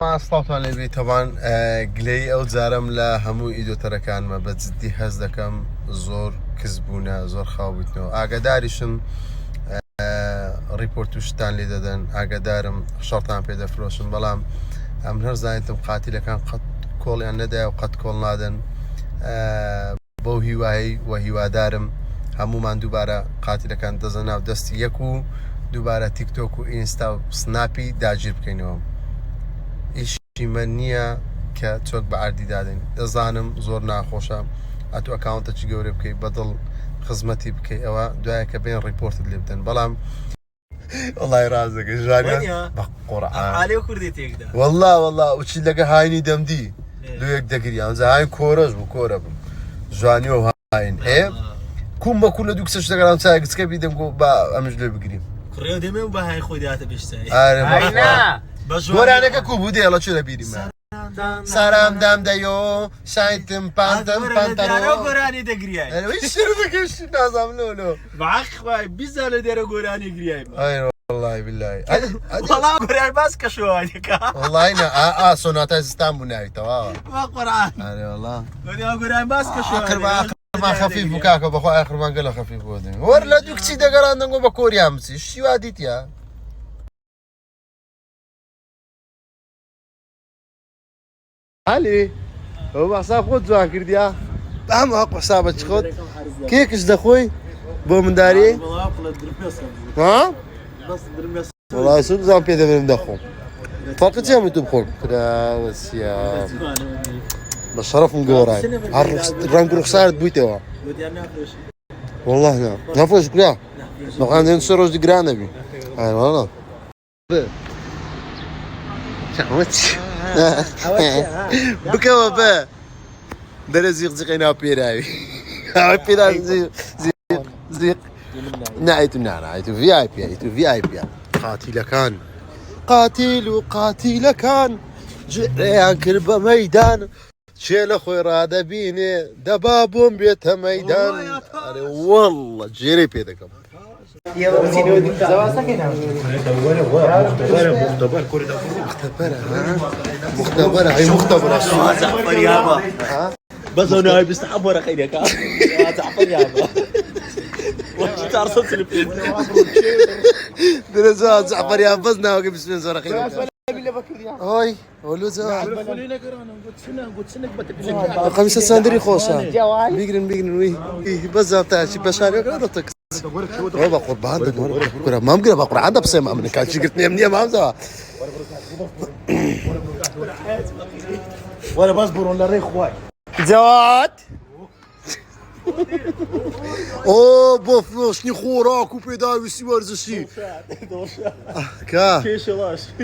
ما سڵاتان لێبێ تەوان گلەی ئەو جارم لە هەموو ئیدۆتەرەکانمە بە جددی هەز دەکەم زۆر کەس بوونە زۆر خاوبوویتنەوە ئاگاداریشم ڕیپۆرت و شتان لێ دەدەن ئاگادارم شەڕتان پێ دەفرۆشن بەڵام ئەم هەر زانیتم قاتیلەکان قەت کۆڵیان نەدایە و قەت کۆڵ نادەن بەو هیوایی و هیوادارم هەمومان دووبارە قاتیلەکان دەزە ناو دەستی یەک و دووبارە تیکتۆک و ئینستا و سناپی داگیر بکەینەوە ئیشی من نییە کە چۆک بە ئاردی دادەین دەزانم زۆر ناخۆشە ئەتو ئەکاونتەکی گەورە بکەیت بەدڵ خزمەتی بکەیت ئەوە دوایە کە بێن ڕیپۆرتت لێ بدەن بەڵام وڵای ڕازەکە ژوانیان بە قورعان کوردی تێکدا والله وچی لەگە هاینی دەمدی لە یەک دەگریان زاهاین کۆرەش بوو کۆرە بوو ژوانی و هاین کوم بە کوول لە دوو کسەش دەگەڕام چای گچکە بیدەم بە ئەمش لێ بگریم کوڕێ دەمێ و بە های خۆی داتە بێشتایی گۆرانەکە کوو بوو دێڵە چێ لە بیریمە سارام دام دەیۆ شایتم پاندەم پانتەرۆ گۆرانی دەگریای دەکەشتی نازام لۆ بەعاقخوای بیزا لە دێرە گۆرانی گریای والله بالله وەڵام گۆران باس کە شۆوانێکە والله نە سۆناتای زستان بوو ناویتەوە قورعان والله گۆران باس کە ما خفيف بكاك بخو اخر ما قال خفيف بودين ولا دوك تشي دغران دنگو بكوريا مسي شي واديت يا علي هو حساب خود زوان كرديا هم حق حسابك خود كيكش دخوي بو من داري ها والله سوق زان بيدا من دخو فقط يوم تدخل كدا وسيا بشرف مقوراي رانق رخصار بويتوا والله نعم نفرش كلا لو كان ننسروش دي جرانا بي اي والله شعوتش بكوا با درزيق زقينا بيراي بيرا زيق نعيتو نعيتو في اي بي قاتل كان جريان كربة ميدان شيل خوي رادة بيني دبابهم بيتها ميدان والله جري بيدكم مختبرة هاي مختبرة زعفر يابا بس انا هاي بيستحب ورا خيرك زعفر يابا والله تعرفت الفيلم درزا زعفر يابا بس ناوي بسم الله ورا خيرك هاي ولو زواج خمسة سندري خوصة بيجرن وي بس زابطة بشاري وكرتك والله قربان ده ما مقدر بقرا عندها بس ما من كان شقتني مني ما زوا وانا بصبر ولا ريخ واي زواد اوه بوفلوش ني خوراك وبيداوي سي ورزشي كا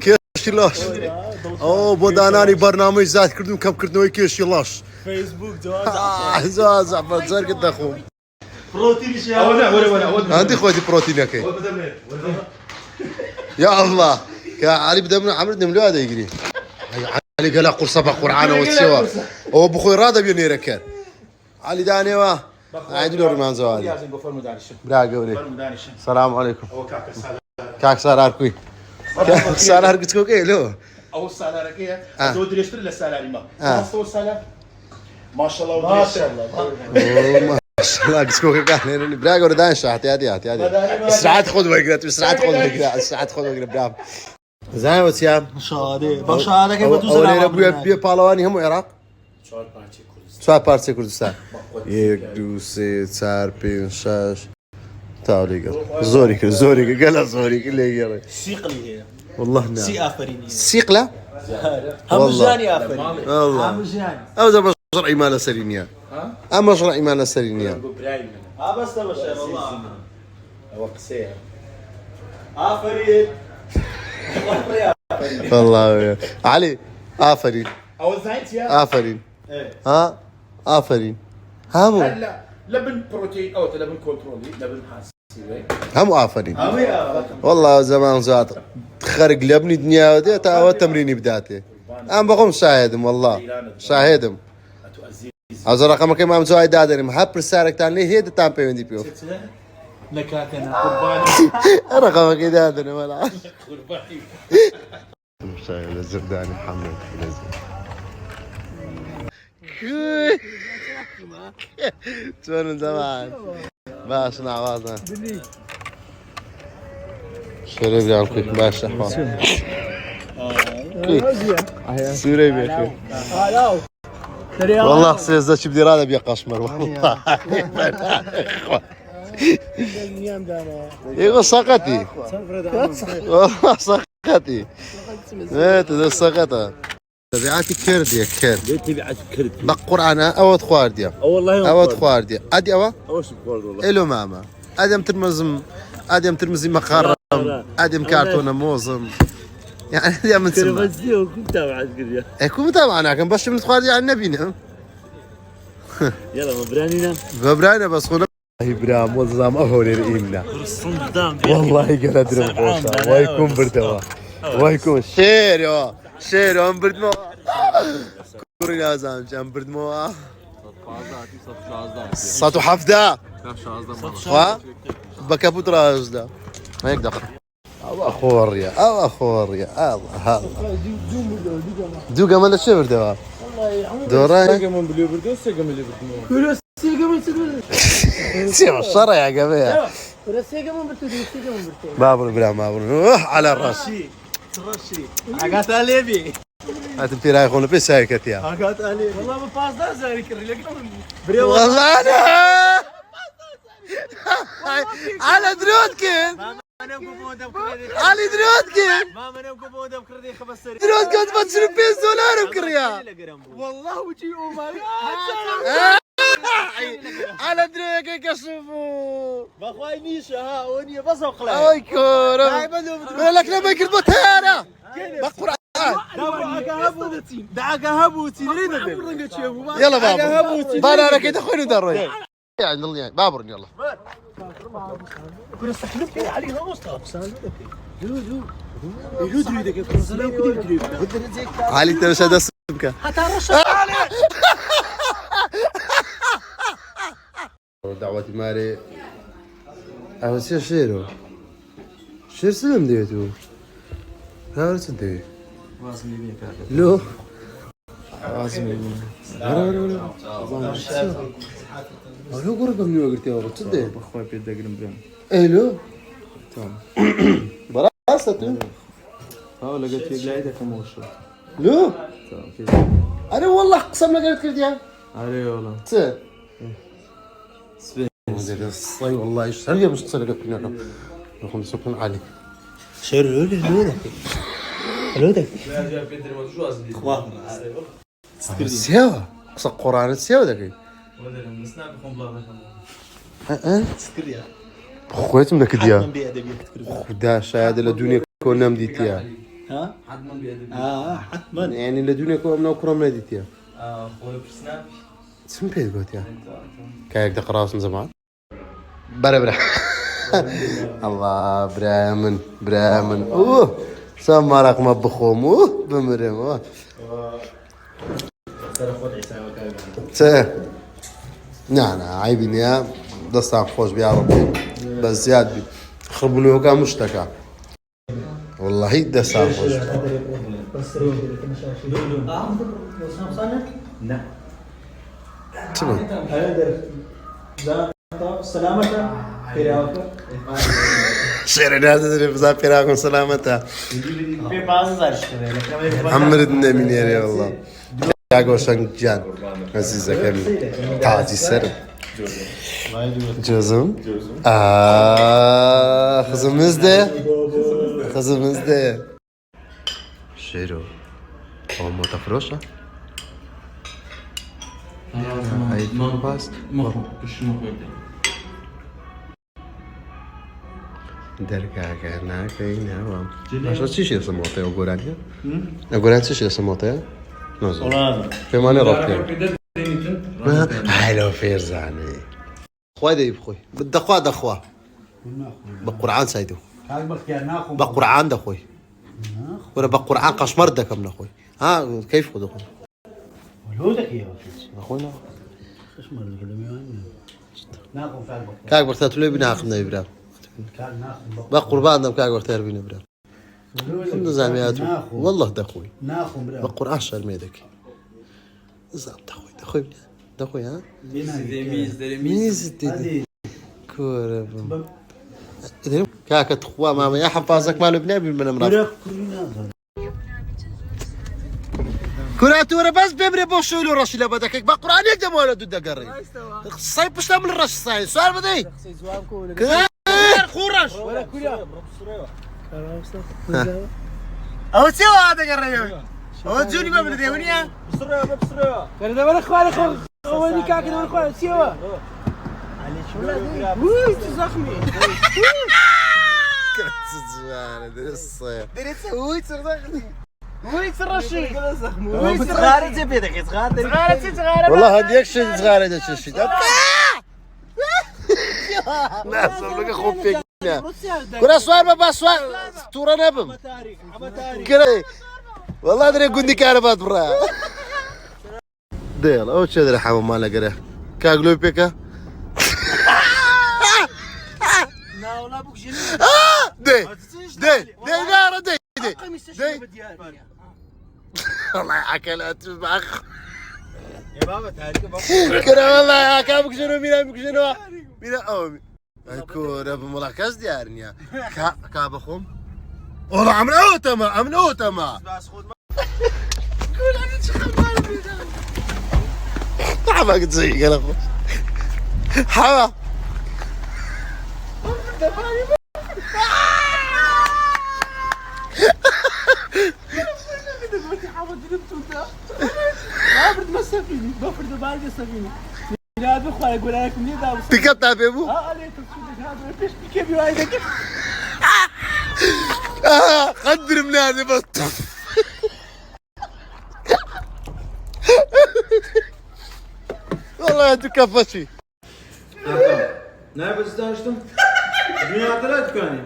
كيش اوه بوداناني برنامج ذات كردم كم كردنوي كيش يلاش فيسبوك زعما زار قد اخو بروتين شي ولا عندي خوتي بروتين هكا يا الله علي بدا من عمرو دم هذا يجري علي قال قرصه بقرعانه وتسوى هو بخوي راضي بيني ركان علي داني وا عيد له رمان زوالي بلا قولي السلام عليكم كاك سالار كوي سالار قلت كوكي لو او سالار كي زود يشتري للسالاري ما صور سالار ما شاء الله ما شاء الله ما شاء الله قسكوكا كان بلا قولي دان شاحت هادي سرعات خذ وقرات سرعات خذ وقرات برام زين وسيام شاده باشا كيف تدوز انا بي بالواني هم عراق چهار پارچه کردستان یک دو سه چهار پنج شش تاولی کرد زوری کرد زوری کرد لیگره سیقلی هي والله نعم سیقله همجاني آفرين والله همجاني او ده مشروع ايمان سرينيا مشروع ايمان سرينيا بس ده مش والله هو قسيه آفرين والله علي آفرين او زايد يا آفرين آفرين همو لا لبن بروتين او لبن كنترولي لبن حاسي همو آفرين والله زمان زاد خرق لبني دنيا ودي تا تمريني بداتي انا بقوم شاهدهم والله شاهدهم از رقمك ما مزايد دادني محب رسالك تان لي هي تام بيوندي بيو لكاكنا قرباني رقمك دادني ولا قرباني مشغل الزرداني محمد نزل شلون زمان باش نعوضنا شرب لي عمك باش احوال سوري بيخي والله خصي زاد بدي راه بيا قشمر والله ايوا سقطي والله سقطي هات سقطها تبعاتي كردي كرد تبعات كرد بقرآن أود خوارديا والله أود خوارديا أدي أوا اوش بقول والله إلو ماما أدم ترمزم أدم ترمزي مخرم أدم كارتون موزم يعني أدم من سما كرمزي وكنت تبعات كرد أكون طبعا أنا كان بس من خوارديا عن نبينا يلا مبرانينا ببرانا بس خونا إبراهيم وزام أهون الإيمنا والله قال أدري بوسا ويكون بردوا ويكون شيرو شيرو أم بردمو كوري لازم جام بردمو صوتو حفدة وا بكابوت راجدا هيك دقر أو أخوريا أو أخوريا الله دوغا مالا شو بردوا دوراي من بليو بردو سيجا من بردو سيما الشرع يا جماعة بابر بلا بابر على الراس حاجات عليبي هتمتي رايح هون بس هيك يا حاجات عليبي والله ما فاز ده زاري كريلك والله انا على درودكن علي درودكن ماما انا بقول بكردي 5 درودكن تبصر $5 بكريا والله وجي اومال على درودكن كشفوا باخوي نيشه ها وني بس اقلع اوي كورم لك لما كنت بتهانا بقرا دعك هبوتي يلا بابا بابا انا كده خليني دروي يعني الله بابر يلا كنا استحلف كده عليها مصطفى يدري ده كيف صار يدري علي انت مش هذا اسمك دعوتي ماري اهو سير شيرو شير سلم ديتو ها سنتي لو لو قرب من وقت يا ولد تصدق اخوي بيدا جرمبرين الو تمام براسته اه لقيت في قلايده كموشو لو انا والله قسم لك قلت كده يا علي والله تصير صي والله ايش هل مش تصير لك هناك نكون سكن علي شير لودك سيوا اصلا قران سيوا ذاك سكريا خويت منك ديا من بأدبية خدا شاهد لدنيا كنا مديتيا ها حتما يعني لدنيا كنا كرم مديتيا خوي بسناب سم بيت قلت يا كايك دقراص من زمان برا الله برامن اوه سما رقم بخوم اوه بمرم اوه نعم عيبني يا دستان خوش بيا ربي بس زياد بي خربوني وكا مشتكى والله دستان خوش نعم تمام سلامة شير الناس اللي بزاف فيراكم سلامتها عمر النمين يا الله ياغو شنجان عزيزة كمي تاجي سر جوزم خزمزده شيرو هو متفروشة هاي باست دركاكا ناكينا وام عشان تشي سموتي وقرانيا وقران تشي سموتي نوزو في ماني ربطي هاي لو فيرزاني خوي دي بخوي بدي اخوة دا اخوة بقرعان سايدو بقرعان دا اخوي ولا بقرعان قشمر دا كم اخوي ها كيف خذ اخوي ولودك يا اخوينا قشمر ناخذ فعل كاك برتات لي بناخذنا ابراهيم بقربان دم كاك برتات بينا ابراهيم كم زعمياته والله دخوي ناخو مرا بقرآن شرميدك زعم دخوي ها ميز دي كورة كاكا تخوا ماما يا حفاظك مالو بنابي من امرأة كراتورة بس بيبري بوشولو رشي لبدك بقرآن يجب ولا دود قري صايب بش تعمل الرش صايب سؤال بدي خورش ولا كلها او سوا هذا قري او تجوني ما بدي ونيا بسرعة كذا ولا اخوان اولي كاكا ولا اخوان سوا وي تزخمي كرت زمان درس وي تزخمي وي ترشي وي صغار جبيدك صغار والله هديك شي صغار هذا الشيء ناس بقى خوف فيك كنا سؤال بابا سؤال تورا نبم كره والله ادري قندي كاربات برا ديل او تشدري حمام مالا قره كاغلو بيكا لا والله بوك جنين دي نار دي والله عكلات معك يا بابا تاريخ كره والله يا كابك شنو مين اومي كورة بملاكز ديارنيا كابخم والله امن اوتما قول انا تخمر حبك تزيق يا اخو حوا بيكاب تاع بيبو قدر من هذا بس والله تكفشي نايم بس دانشتم الدنيا طلعت كاني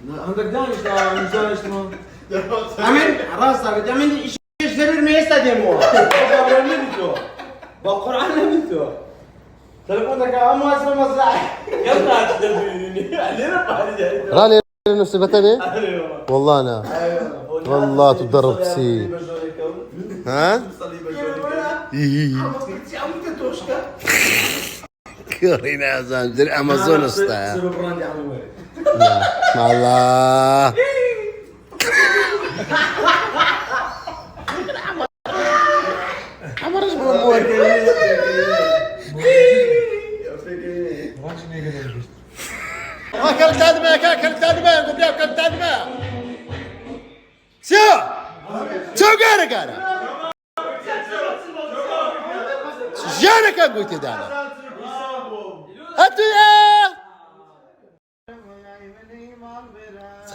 عندك دانش لا مش دانش ما عمل راسك عمل ايش زرر ما يستديمو بالقرآن نبيتو تلفونك اما اسمه مصلحة يلا تدبيني علينا بعد راني نفسي بتاني والله انا والله تضرب تسي ها كورينا زان دري امازون استا لا الله عمرش بمور اكلت ادمه قبل اكلت ادمه شو قارة جانك قلت دانا هاتو يا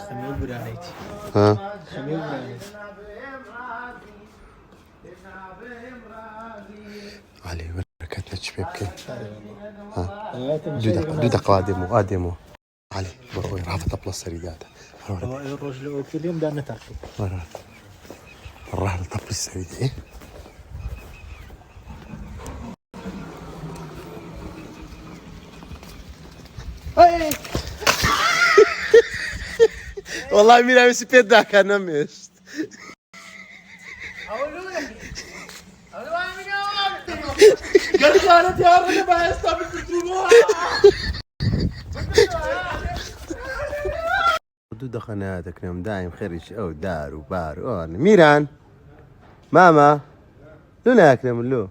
خميل برايت ها خميل برايت علي بركتنا شبيبك ها دودا قادمو علي بروي رافض بلس سريدات الرجل اوكلين دانا تركي الرحل طب السريد ايه والله مين عم يسيب ذاك انا مشت قال كانت يا رجل ما يستقبل تجيبوها دو خناتك نوم دايم خرج او دار وبار ميران ماما لونا اكرم لو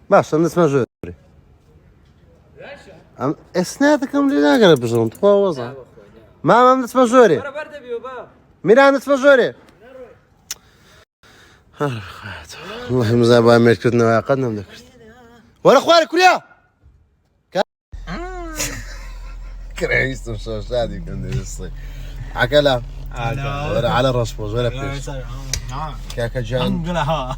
باش نسمع جوري اسنادكم اللي لا قرب بجرم تفاوض ماما نسمع جوري ميران نسمع جوري والله مزابا ميركتنا قدنا ذكرت ولا اخوانك كلها كرهيست وشو شادي كان يصير عكلا ولا على الرشبوز ولا بيش كاكا جان ها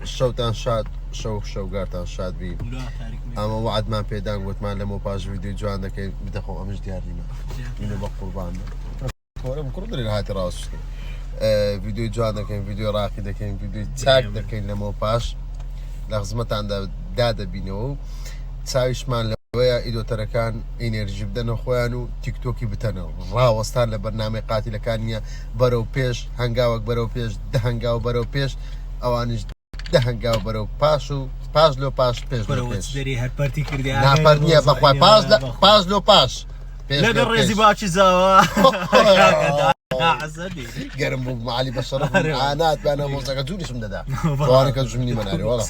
شوتان شاد شو قارتان شاد بي اما وعد ما بيدان قلت ما لمو باج فيديو جوان دكي بدخو امش ديارنا من بقربان ولا مكردري لهاتي راس فيديو جوان دكي فيديو راقي دكي فيديو تاك دكي لمو باج لغزمت عند دادا بينو تساويش مان ئەوەیە ئیدۆتەرەکان ئینێرژی بدەنە خۆیان و تیکتۆکی بتەنە ڕاوەستان لە بەرنامەی قاتیلەکان نییە بەرەو پێش هەنگاوەک بەرەو پێش دە هەنگاو بەرەو پێش ئەوانش دە هەنگاو بەرەو پاش و پاش لۆ پاش پێش دەری هەرپەرتی کردی ناپەر نییە بەخوای پاش لۆ پاش لەگەڵ ڕێزی باچی زاوە گەرم بوو معالی بە شەڕف ئانات بانە مۆزەکە جووریشم دەدا وانەکە ژمنی مەناری وەڵە